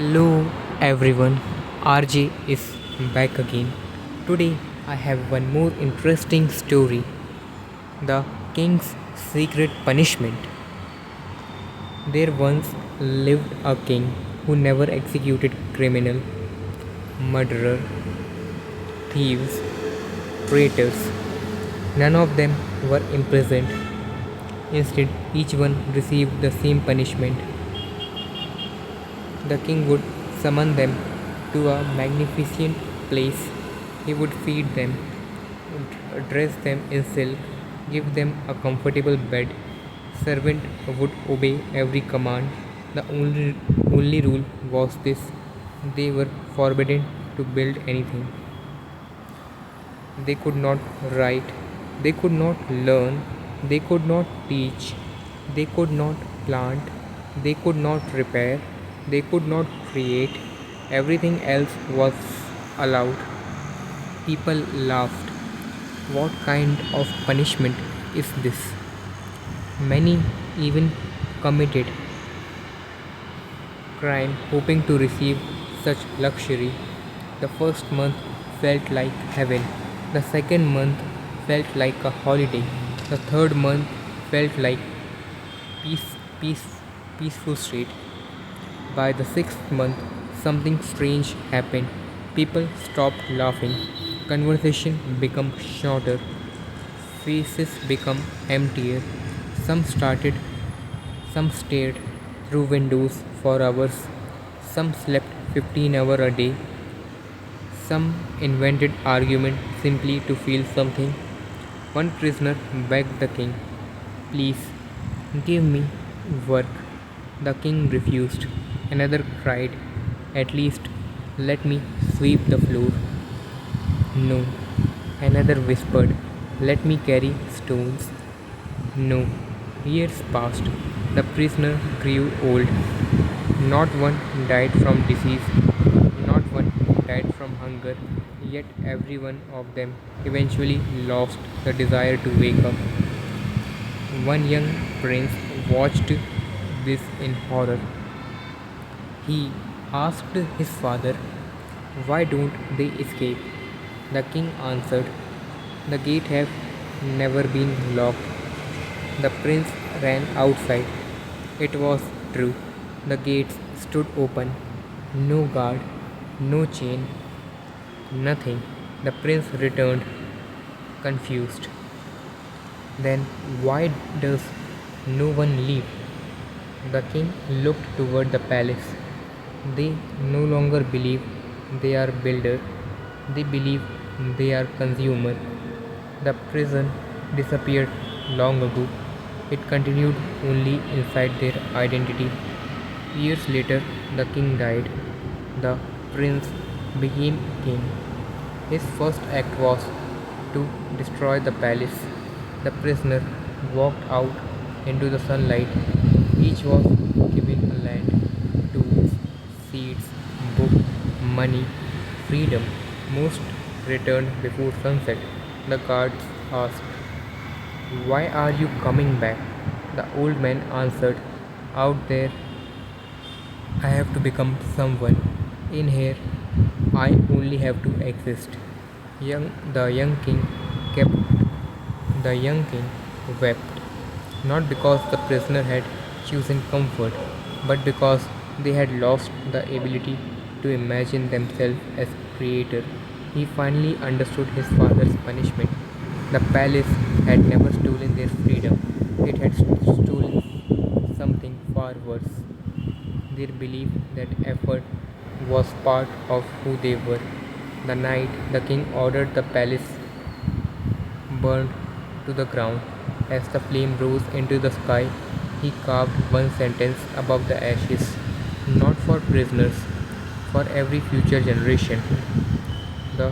Hello everyone, RJ is back again. Today I have one more interesting story, The King's Secret Punishment. There once lived a king who never executed criminal, murderer, thieves, traitors. None of them were imprisoned. Instead, each one received the same punishment. The king would summon them to a magnificent place. He would feed them, dress them in silk, give them a comfortable bed. Servant would obey every command. The only rule was this: they were forbidden to build anything. They could not write, they could not learn, they could not teach, they could not plant, they could not repair, they could not create. Everything else was allowed. People laughed. What kind of punishment is this? Many even committed crime hoping to receive such luxury. The first month felt like heaven. The second month felt like a holiday. The third month felt like peace, peace, peaceful state. By the sixth month, something strange happened. People stopped laughing. Conversation became shorter. Faces became emptier. Some started, some stared through windows for hours. Some slept 15 hours a day. Some invented argument simply to feel something. One prisoner begged the king, "Please, give me work." The king refused. Another cried, "At least let me sweep the floor." No. Another whispered, "Let me carry stones." No. Years passed. The prisoner grew old. Not one died from disease, not one died from hunger, yet every one of them eventually lost the desire to wake up. One young prince watched this in horror. He asked his father, "Why don't they escape?" The king answered, "The gate have never been locked." The prince ran outside. It was true. The gates stood open. No guard, no chain, nothing. The prince returned, confused. Then why does no one leave? The king looked toward the palace. They no longer believe they are builder. They believe they are consumer. The prison disappeared long ago. It continued only inside their identity. Years later, the king died. The prince became king. His first act was to destroy the palace. The prisoner walked out into the sunlight. Each was given a land, tools, seeds, book, money, freedom. Most returned before sunset. The guards asked, "Why are you coming back?" The old man answered, "Out there I have to become someone. In here I only have to exist." Young the young king kept the young king wept, not because the prisoner had chosen comfort, but because they had lost the ability to imagine themselves as creator. He finally understood his father's punishment. The palace had never stolen their freedom. It had stolen something far worse, their belief that effort was part of who they were. The night the king ordered the palace burned to the ground. As the flame rose into the sky, he carved one sentence above the ashes: "Not for prisoners, for every future generation." The,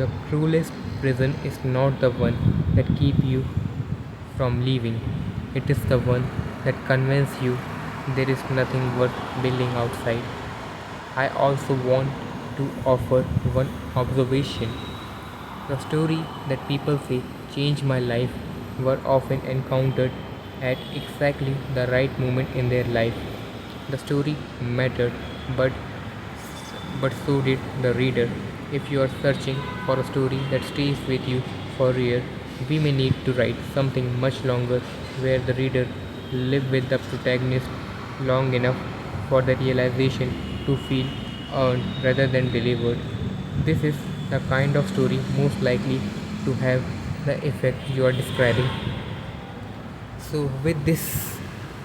the cruelest prison is not the one that keeps you from leaving. It is the one that convinces you there is nothing worth building outside. I also want to offer one observation. The story that people say changed my life were often encountered at exactly the right moment in their life. The story mattered, but so did the reader. If you are searching for a story that stays with you for a year, we may need to write something much longer where the reader live with the protagonist long enough for the realization to feel earned rather than delivered. This is the kind of story most likely to have the effect you are describing. So, with this,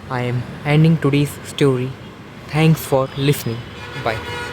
I am ending today's story. Thanks for listening. Bye.